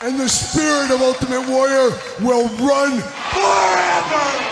and the spirit of Ultimate Warrior will run forever!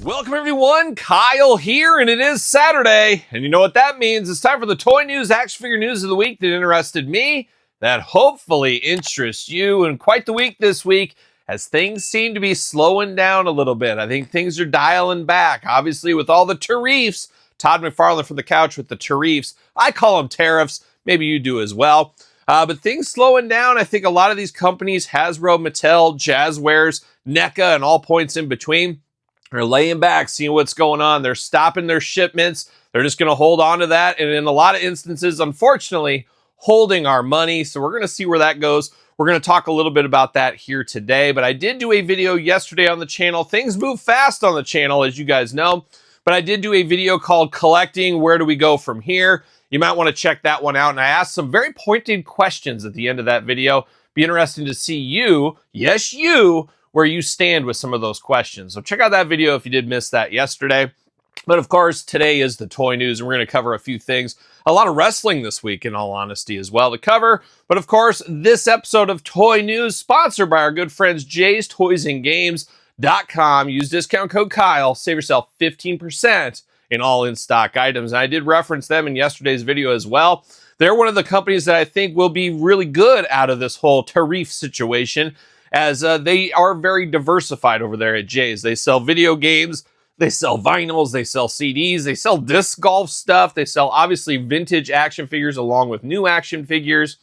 Welcome everyone, Kyle here, and it is Saturday, and you know what that means. It's time for the toy news, action figure news of the week that interested me, that hopefully interests you, and quite the week this week, as things seem to be slowing down a little bit. I think things are dialing back, obviously with all the tariffs. Todd McFarlane from the couch with the tariffs. I call them tariffs, maybe you do as well. But things slowing down. I think a lot of these companies, Hasbro, Mattel, Jazwares, NECA, and all points in between, they're laying back, seeing what's going on. They're stopping their shipments. They're just going to hold on to that. And in a lot of instances, unfortunately, holding our money. So we're going to see where that goes. We're going to talk a little bit about that here today. But I did do a video yesterday on the channel. Things move fast on the channel, as you guys know. But I did do a video called Collecting, Where Do We Go From Here? You might want to check that one out. And I asked some very pointed questions at the end of that video. Be interesting to see you, yes, you, where you stand with some of those questions. So check out that video if you did miss that yesterday. But of course, today is the toy news, and we're going to cover a few things. A lot of wrestling this week, in all honesty, as well to cover. But of course, this episode of Toy News, sponsored by our good friends Jay'sToysAndGames.com. Use discount code Kyle, save yourself 15% in all in-stock items. And I did reference them in yesterday's video as well. They're one of the companies that I think will be really good out of this whole tariff situation, as they are very diversified over there at Jay's. They sell video games, they sell vinyls, they sell CDs, they sell disc golf stuff, they sell obviously vintage action figures along with new action figures,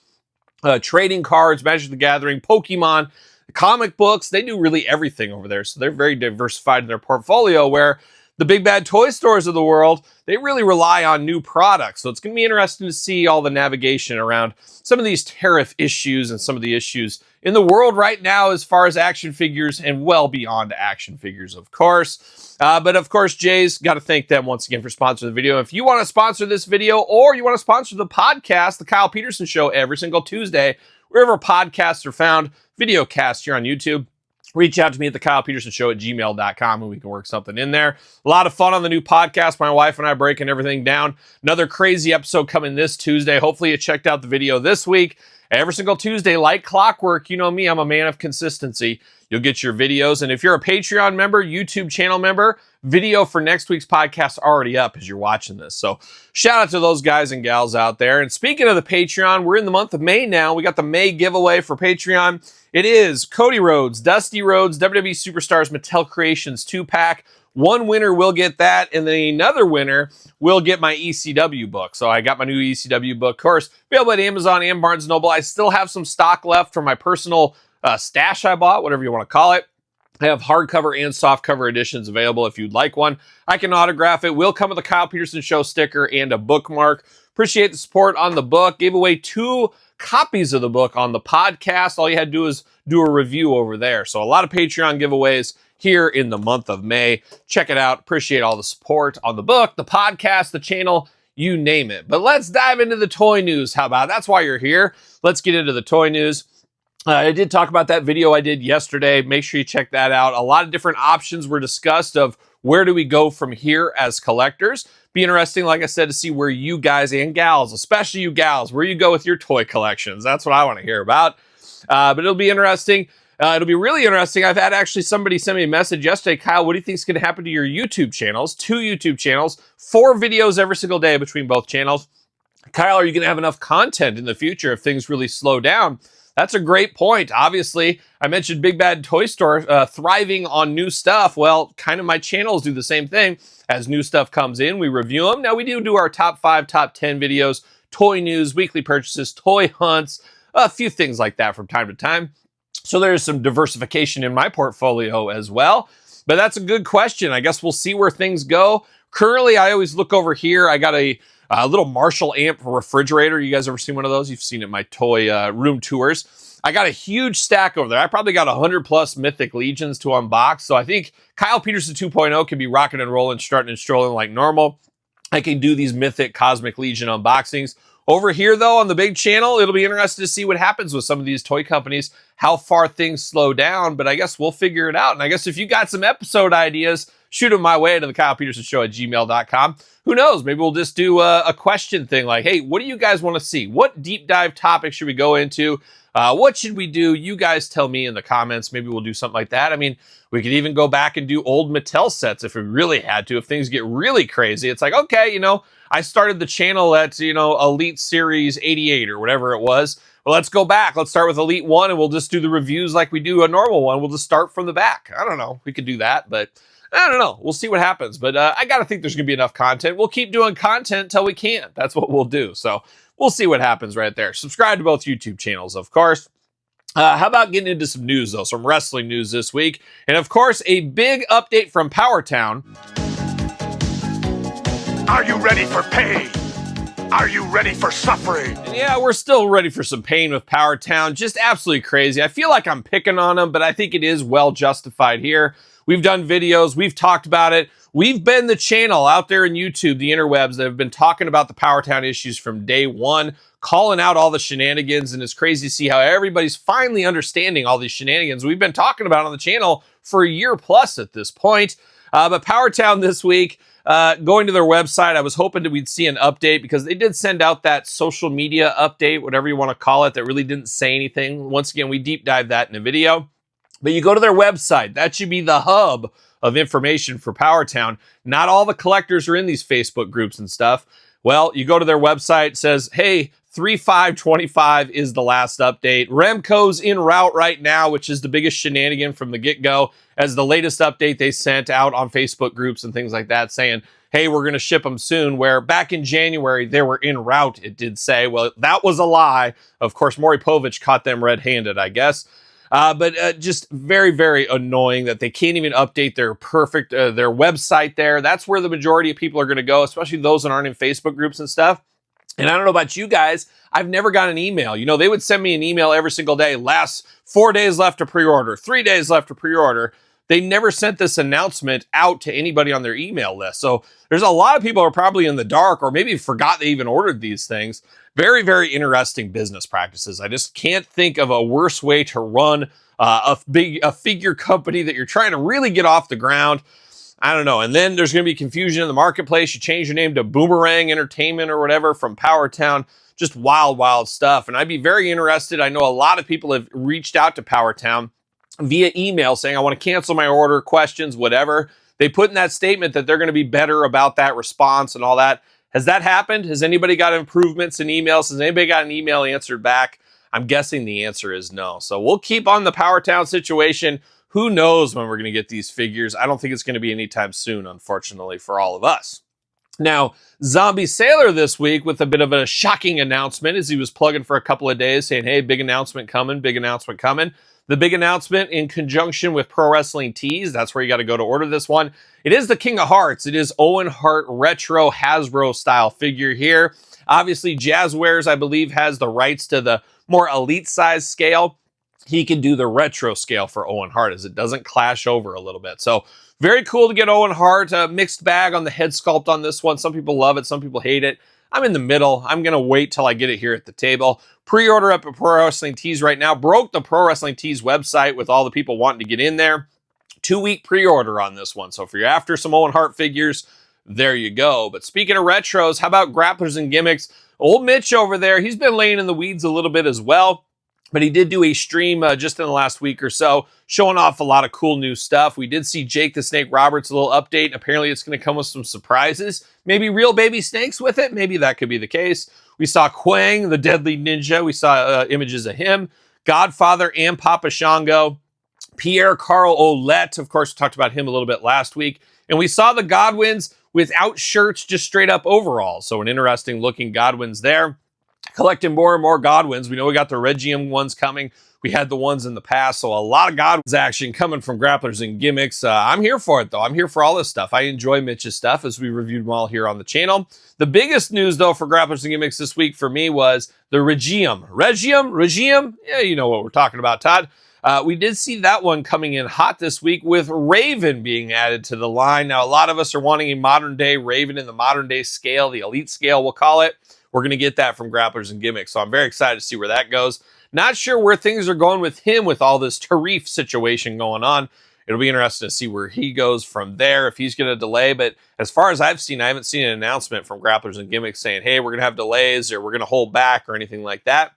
trading cards, Magic the Gathering, Pokemon, comic books. They do really everything over there. So they're very diversified in their portfolio, where the big bad toy stores of the world, they really rely on new products. So it's going to be interesting to see all the navigation around some of these tariff issues and some of the issues in the world right now as far as action figures and well beyond action figures, of course. But of course, Jay's, got to thank them once again for sponsoring the video. If you want to sponsor this video or you want to sponsor the podcast, The Kyle Peterson Show, every single Tuesday, wherever podcasts are found, video casts here on YouTube, reach out to me at TheKylePetersonShow at gmail.com and we can work something in there. A lot of fun on the new podcast. My wife and I breaking everything down. Another crazy episode coming this Tuesday. Hopefully you checked out the video this week. Every single Tuesday, like clockwork, you know me, I'm a man of consistency. You'll get your videos. And if you're a Patreon member, YouTube channel member, video for next week's podcast already up as you're watching this. So shout out to those guys and gals out there. And speaking of the Patreon, we're in the month of May now. We got the May giveaway for Patreon. It is Cody Rhodes, Dusty Rhodes, WWE Superstars Mattel Creations 2-pack. One winner will get that, and then another winner will get my ECW book. So I got my new ECW book, of course, available at Amazon and Barnes & Noble. I still have some stock left from my personal stash I bought, whatever you want to call it. I have hardcover and softcover editions available if you'd like one. I can autograph it. Will come with a Kyle Peterson Show sticker and a bookmark. Appreciate the support on the book. Gave away 2 copies of the book on the podcast. All you had to do is do a review over there. So a lot of Patreon giveaways here in the month of May. Check it out. Appreciate all the support on the book, the podcast, the channel, you name it. But let's dive into the toy news. How about? That's why you're here. Let's get into the toy news. I did talk about that video I did yesterday. Make sure you check that out. A lot of different options were discussed of where do we go from here as collectors. Be interesting, like I said, to see where you guys and gals, especially you gals, where you go with your toy collections. That's what I want to hear about. But it'll be interesting. It'll be really interesting. I've had actually somebody send me a message yesterday. Kyle, what do you think is going to happen to your YouTube channels? 2 YouTube channels, 4 videos every single day between both channels. Kyle, are you going to have enough content in the future if things really slow down? That's a great point. Obviously, I mentioned Big Bad Toy Store thriving on new stuff. Well, kind of my channels do the same thing. As new stuff comes in, we review them. Now, we do our top 5, top 10 videos, toy news, weekly purchases, toy hunts, a few things like that from time to time. So there's some diversification in my portfolio as well. But that's a good question. I guess we'll see where things go. Currently, I always look over here. I got a little Marshall amp refrigerator. You guys ever seen one of those? You've seen it in my toy room tours. I got a huge stack over there. I probably got 100 plus Mythic Legions to unbox. So I think Kyle Peterson 2.0 can be rocking and rolling, starting and strolling like normal. I can do these Mythic Cosmic Legion unboxings. Over here, though, on the big channel, it'll be interesting to see what happens with some of these toy companies, how far things slow down, but I guess we'll figure it out. And I guess if you got some episode ideas, shoot them my way to TheKylePetersonShow at gmail.com. Who knows? Maybe we'll just do a question thing like, hey, what do you guys want to see? What deep dive topic should we go into? What should we do? You guys tell me in the comments. Maybe we'll do something like that. I mean, we could even go back and do old Mattel sets if we really had to. If things get really crazy, it's like, okay, you know, I started the channel at, you know, Elite Series 88 or whatever it was. Well, let's go back. Let's start with Elite 1 and we'll just do the reviews like we do a normal one. We'll just start from the back. I don't know. We could do that, but I don't know. We'll see what happens. But I got to think there's going to be enough content. We'll keep doing content till we can't. That's what we'll do. So we'll see what happens right there. Subscribe to both YouTube channels, of course. How about getting into some news, though? Some wrestling news this week. And, of course, a big update from Powertown. Are you ready for pain? Are you ready for suffering? And yeah, we're still ready for some pain with Powertown. Just absolutely crazy. I feel like I'm picking on them, but I think it is well justified here. We've done videos. We've talked about it. We've been the channel out there in YouTube, the interwebs, that have been talking about the Powertown issues from day one, calling out all the shenanigans, and it's crazy to see how everybody's finally understanding all these shenanigans we've been talking about on the channel for a year plus at this point. But Powertown this week, going to their website, I was hoping that we'd see an update because they did send out that social media update, whatever you want to call it, that really didn't say anything. Once again, we deep dive that in a video. But you go to their website. That should be the hub of information for Powertown. Not all the collectors are in these Facebook groups and stuff. Well, you go to their website, it says, hey, 3/5/25 is the last update. Remco's en route right now, which is the biggest shenanigan from the get-go, as the latest update they sent out on Facebook groups and things like that, saying, hey, we're going to ship them soon, where back in January, they were en route, it did say. Well, that was a lie. Of course, Maury Povich caught them red-handed, I guess. But just very, very annoying that they can't even update their their website there. That's where the majority of people are going to go, especially those that aren't in Facebook groups and stuff. And I don't know about you guys, I've never got an email. You know, they would send me an email every single day. Last 4 days left to pre-order, 3 days left to pre-order. They never sent this announcement out to anybody on their email list. So there's a lot of people who are probably in the dark or maybe forgot they even ordered these things. Very, very interesting business practices. I just can't think of a worse way to run a figure company that you're trying to really get off the ground. I don't know. And then there's going to be confusion in the marketplace. You change your name to Boomerang Entertainment or whatever from Powertown. Just wild, wild stuff. And I'd be very interested. I know a lot of people have reached out to Powertown via email saying, I want to cancel my order, questions, whatever. They put in that statement that they're going to be better about that response and all that. Has that happened? Has anybody got improvements in emails? Has anybody got an email answered back? I'm guessing the answer is no. So we'll keep on the Powertown situation. Who knows when we're going to get these figures? I don't think it's going to be anytime soon, unfortunately, for all of us. Now, Zombie Sailor this week with a bit of a shocking announcement as he was plugging for a couple of days saying, hey, big announcement coming, big announcement coming. The big announcement in conjunction with Pro Wrestling Tees, that's where you got to go to order this one. It is the King of Hearts. It is Owen Hart retro Hasbro style figure here. Obviously, Jazwares, I believe, has the rights to the more elite size scale. He can do the retro scale for Owen Hart as it doesn't clash over a little bit. So very cool to get Owen Hart. A mixed bag on the head sculpt on this one. Some people love it. Some people hate it. I'm in the middle. I'm going to wait till I get it here at the table. Pre-order up at Pro Wrestling Tees right now. Broke the Pro Wrestling Tees website with all the people wanting to get in there. 2-week pre-order on this one. So if you're after some Owen Hart figures, there you go. But speaking of retros, how about Grapplers and Gimmicks? Old Mitch over there, he's been laying in the weeds a little bit as well. But he did do a stream just in the last week or so, showing off a lot of cool new stuff. We did see Jake the Snake Roberts, a little update. Apparently it's going to come with some surprises. Maybe real baby snakes with it. Maybe that could be the case. We saw Quang, the Deadly Ninja. We saw images of him. Godfather and Papa Shango. Pierre Carl Ouellette. Of course, we talked about him a little bit last week. And we saw the Godwins without shirts, just straight up overalls. So an interesting looking Godwins there. Collecting more and more Godwins. We know we got the Regium ones coming. We had the ones in the past, so a lot of God's action coming from Grapplers and Gimmicks. I'm here for it, though. I'm here for all this stuff. I enjoy Mitch's stuff as we reviewed them all here on the channel. The biggest news, though, for Grapplers and Gimmicks this week for me was the Regime. Yeah, you know what we're talking about, Todd. We did see that one coming in hot this week with Raven being added to the line. Now, a lot of us are wanting a modern-day Raven in the modern-day scale, the elite scale, we'll call it. We're going to get that from Grapplers and Gimmicks, so I'm very excited to see where that goes. Not sure where things are going with him with all this Tarif situation going on. It'll be interesting to see where he goes from there, if he's going to delay. But as far as I've seen, I haven't seen an announcement from Grapplers and Gimmicks saying, hey, we're going to have delays or we're going to hold back or anything like that.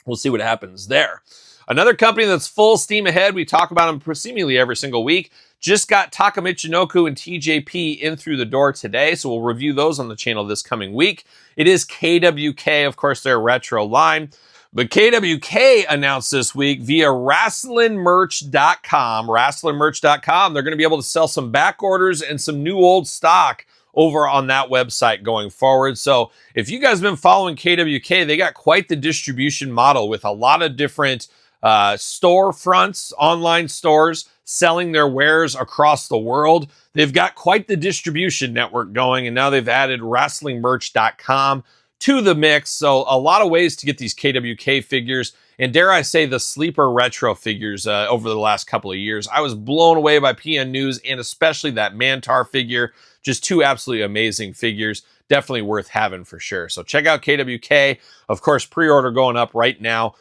We'll see what happens there. Another company that's full steam ahead, we talk about them seemingly every single week, just got Taka Michinoku and TJP in through the door today, so we'll review those on the channel this coming week. It is KWK, of course, their retro line. But KWK announced this week via WrestlingMerch.com, they're going to be able to sell some back orders and some new old stock over on that website going forward. So if you guys have been following KWK, they got quite the distribution model with a lot of different storefronts, online stores, selling their wares across the world. They've got quite the distribution network going, and now they've added WrestlingMerch.com to the mix. So a lot of ways to get these KWK figures, and dare I say the sleeper retro figures over the last couple of years. I was blown away by PN News and especially that Mantar figure. Just two absolutely amazing figures. Definitely worth having for sure. So check out KWK. Of course, pre-order going on right now.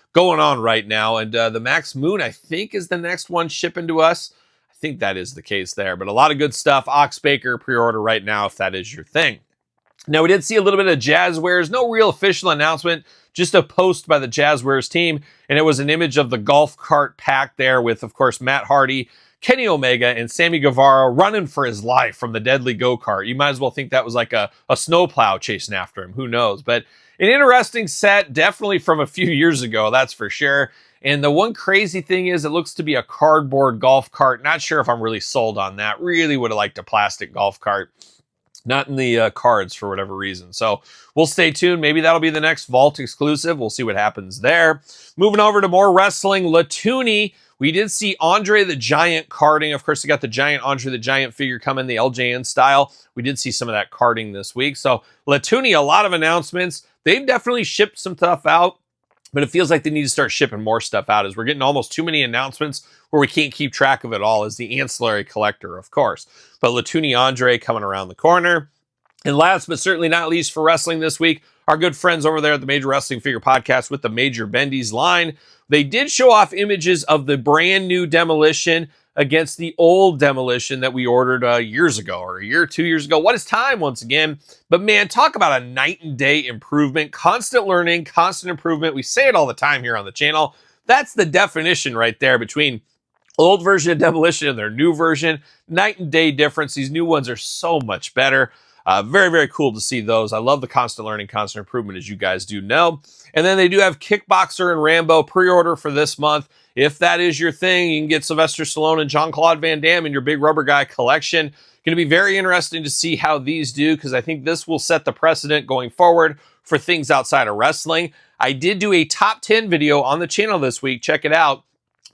And the Max Moon, I think, is the next one shipping to us. I think that is the case there. But a lot of good stuff. Ox Baker, pre-order right now if that is your thing. Now, we did see a little bit of Jazwares. No real official announcement, just a post by the Jazwares team. And it was an image of the golf cart pack there with, of course, Matt Hardy, Kenny Omega, and Sammy Guevara running for his life from the deadly go-kart. You might as well think that was like a snowplow chasing after him. Who knows? But an interesting set, definitely from a few years ago, that's for sure. And the one crazy thing is it looks to be a cardboard golf cart. Not sure if I'm really sold on that. Really would have liked a plastic golf cart. Not in the cards for whatever reason. So we'll stay tuned. Maybe that'll be the next Vault exclusive. We'll see what happens there. Moving over to more wrestling, Latuni. We did see Andre the Giant carding. Of course, they got the giant Andre the Giant figure coming, the LJN style. We did see some of that carding this week. So Latuni, a lot of announcements. They've definitely shipped some stuff out, but it feels like they need to start shipping more stuff out as we're getting almost too many announcements where we can't keep track of it all as the ancillary collector, of course. But Latuni Andre coming around the corner. And last but certainly not least for wrestling this week, our good friends over there at the Major Wrestling Figure Podcast with the Major Bendy's line. They did show off images of the brand new Demolition against the old Demolition that we ordered years ago, or a year, 2 years ago. What is time once again? But man, talk about a night and day improvement, constant learning, constant improvement. We say it all the time here on the channel. That's the definition right there between old version of Demolition and their new version. Night and day difference. These new ones are so much better. Very, very cool to see those. I love the constant learning, constant improvement, as you guys do know. And then they do have Kickboxer and Rambo pre-order for this month. If that is your thing, you can get Sylvester Stallone and Jean-Claude Van Damme in your Big Rubber Guy collection. Going to be very interesting to see how these do, because I think this will set the precedent going forward for things outside of wrestling. I did do a top 10 video on the channel this week. Check it out.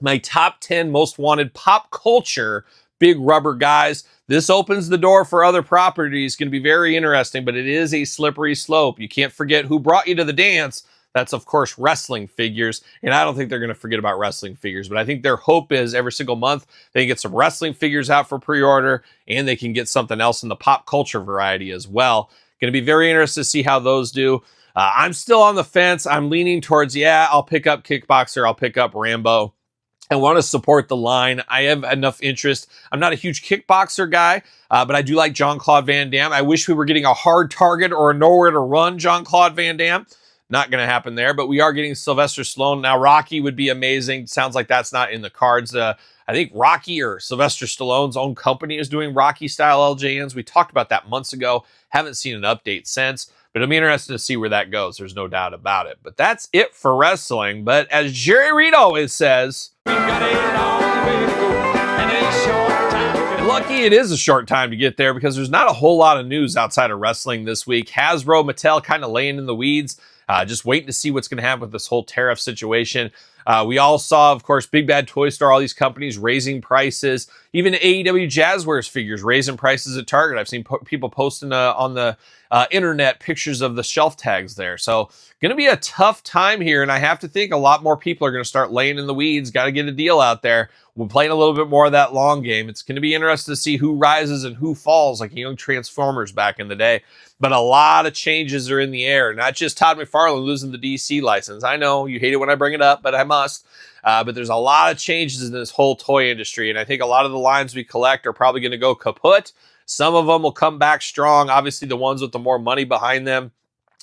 My top 10 most wanted pop culture Big Rubber Guys. This opens the door for other properties. Going to be very interesting, but it is a slippery slope. You can't forget who brought you to the dance. That's, of course, wrestling figures. And I don't think they're going to forget about wrestling figures, but I think their hope is every single month they can get some wrestling figures out for pre-order, and they can get something else in the pop culture variety as well. Going to be very interested to see how those do. I'm still on the fence. I'm leaning towards, yeah, I'll pick up Kickboxer. I'll pick up Rambo. I want to support the line. I have enough interest. I'm not a huge Kickboxer guy, but I do like Jean-Claude Van Damme. I wish we were getting a hard target or a nowhere to run Jean-Claude Van Damme. Not going to happen there, but we are getting Sylvester Stallone. Now, Rocky would be amazing. Sounds like that's not in the cards. I think Rocky or Sylvester Stallone's own company is doing Rocky-style LJNs. We talked about that months ago. Haven't seen an update since, but it'll be interesting to see where that goes. There's no doubt about it. But that's it for wrestling. But as Jerry Reed always says, we've got a long way to go and a short time to get. Lucky it is a short time to get there because there's not a whole lot of news outside of wrestling this week. Hasbro, Mattel kind of laying in the weeds. Just waiting to see what's going to happen with this whole tariff situation. We all saw, of course, Big Bad Toy Store, all these companies raising prices. Even AEW Jazwares figures raising prices at Target. I've seen people posting on the internet pictures of the shelf tags there. So going to be a tough time here, and I have to think a lot more people are going to start laying in the weeds. Got to get a deal out there. We're playing a little bit more of that long game. It's going to be interesting to see who rises and who falls, like young Transformers back in the day. But a lot of changes are in the air. Not just Todd McFarlane losing the DC license. I know you hate it when I bring it up, but I must. But there's a lot of changes in this whole toy industry, and I think a lot of the lines we collect are probably going to go kaput. Some of them will come back strong. Obviously, the ones with the more money behind them,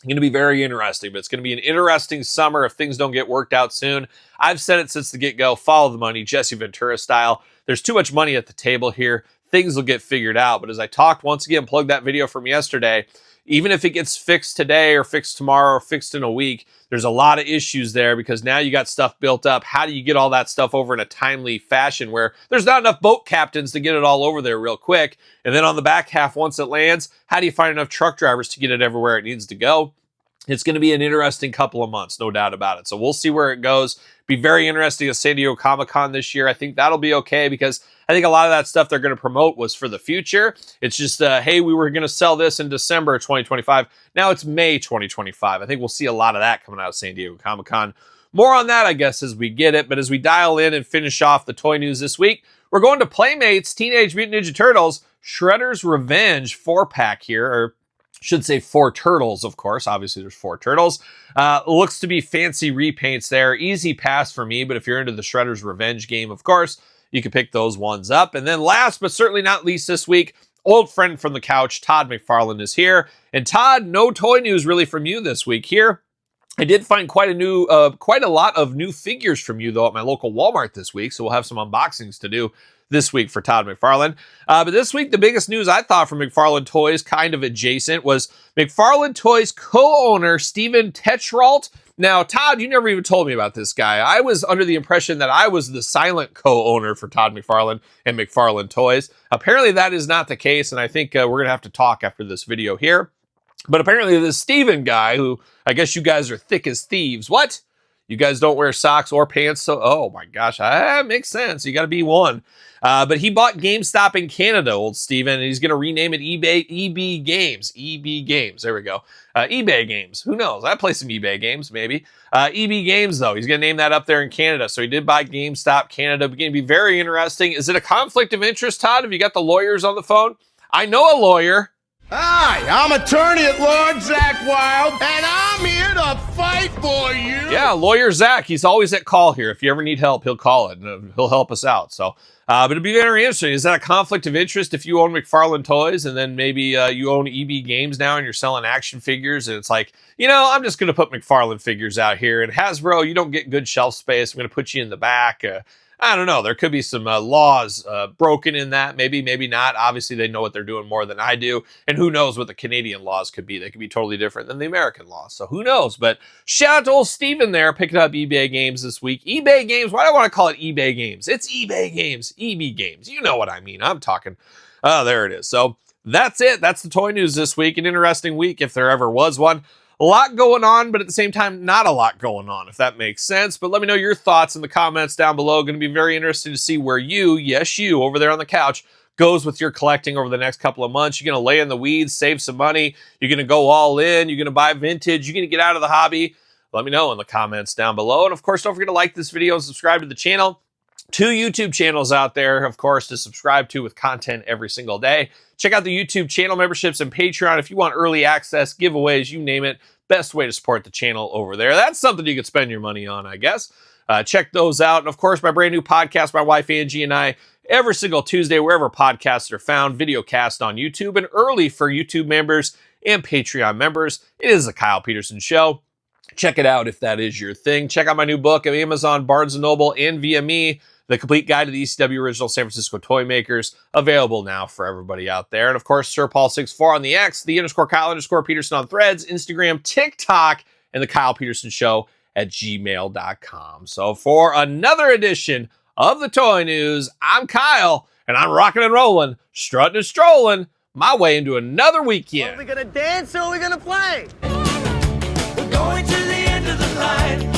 going to be very interesting, but it's going to be an interesting summer if things don't get worked out soon. I've said it since the get-go, follow the money, Jesse Ventura style. There's too much money at the table here. Things will get figured out. But as I talked, once again, plug that video from yesterday, even if it gets fixed today or fixed tomorrow or fixed in a week, there's a lot of issues there because now you got stuff built up. How do you get all that stuff over in a timely fashion where there's not enough boat captains to get it all over there real quick? And then on the back half, once it lands, how do you find enough truck drivers to get it everywhere it needs to go? It's going to be an interesting couple of months, no doubt about it. So we'll see where it goes. Be very interesting at San Diego Comic-Con this year. I think that'll be okay because I think a lot of that stuff they're going to promote was for the future. It's just, hey, we were going to sell this in December 2025. Now it's May 2025. I think we'll see a lot of that coming out of San Diego Comic-Con. More on that, I guess, as we get it. But as we dial in and finish off the toy news this week, we're going to Playmates Teenage Mutant Ninja Turtles Shredder's Revenge 4-pack here, or should say 4 turtles, of course. Obviously, there's 4 turtles. Looks to be fancy repaints there. Easy pass for me, but if you're into the Shredder's Revenge game, of course, you can pick those ones up. And then last, but certainly not least this week, old friend from the couch, Todd McFarlane is here. And Todd, no toy news really from you this week here. I did find quite a lot of new figures from you, though, at my local Walmart this week, so we'll have some unboxings to do this week for Todd McFarlane. But this week, the biggest news I thought from McFarlane Toys, kind of adjacent, was McFarlane Toys co-owner Stephen Tetralt. Now, Todd, you never even told me about this guy. I was under the impression that I was the silent co-owner for Todd McFarlane and McFarlane Toys. Apparently, that is not the case, and I think we're going to have to talk after this video here. But apparently, this Steven guy, who I guess you guys are thick as thieves. What? You guys don't wear socks or pants, so oh my gosh, that makes sense. You got to be one. But he bought GameStop in Canada, old Steven, and he's going to rename it EB Games. EB Games, there we go. eBay Games, who knows? I play some eBay games, maybe. EB Games, though, he's going to name that up there in Canada. So he did buy GameStop Canada. Going to be very interesting. Is it a conflict of interest, Todd? Have you got the lawyers on the phone? I know a lawyer. Hi, I'm attorney at law Zach Wild, and I'm here to fight for you. Yeah, lawyer Zach. He's always at call here. If you ever need help, he'll call it, and he'll help us out. So, but it'd be very interesting. Is that a conflict of interest if you own McFarlane Toys, and then maybe you own EB Games now, and you're selling action figures, and it's like, you know, I'm just going to put McFarlane figures out here, and Hasbro, you don't get good shelf space. I'm going to put you in the back. I don't know. There could be some laws broken in that. Maybe, maybe not. Obviously, they know what they're doing more than I do. And who knows what the Canadian laws could be. They could be totally different than the American laws. So who knows? But shout out to old Steven there picking up eBay Games this week. eBay Games. Why do I want to call it eBay Games? It's eBay Games. EB Games. You know what I mean. I'm talking. Oh, there it is. So that's it. That's the toy news this week. An interesting week if there ever was one. A lot going on, but at the same time, not a lot going on, if that makes sense. But let me know your thoughts in the comments down below. Going to be very interested to see where you, yes, you, over there on the couch, goes with your collecting over the next couple of months. You're going to lay in the weeds, save some money. You're going to go all in. You're going to buy vintage. You're going to get out of the hobby. Let me know in the comments down below. And, of course, don't forget to like this video and subscribe to the channel. 2 YouTube channels out there, of course, to subscribe to with content every single day. Check out the YouTube channel memberships and Patreon if you want early access, giveaways, you name it. Best way to support the channel over there. That's something you could spend your money on, I guess. Check those out. And, of course, my brand new podcast, my wife Angie and I, every single Tuesday, wherever podcasts are found, video cast on YouTube, and early for YouTube members and Patreon members. It is The Kyle Peterson Show. Check it out if that is your thing. Check out my new book at Amazon, Barnes & Noble, and via me, The Complete Guide to the ECW Original San Francisco Toy Makers, available now for everybody out there. And, of course, Sir Paul64 on the X, _Kyle_Peterson on Threads, Instagram, TikTok, and The Kyle Peterson Show at gmail.com. So for another edition of the Toy News, I'm Kyle, and I'm rocking and rolling, strutting and strolling my way into another weekend. Are we going to dance or are we going to play? We're going to the end of the line.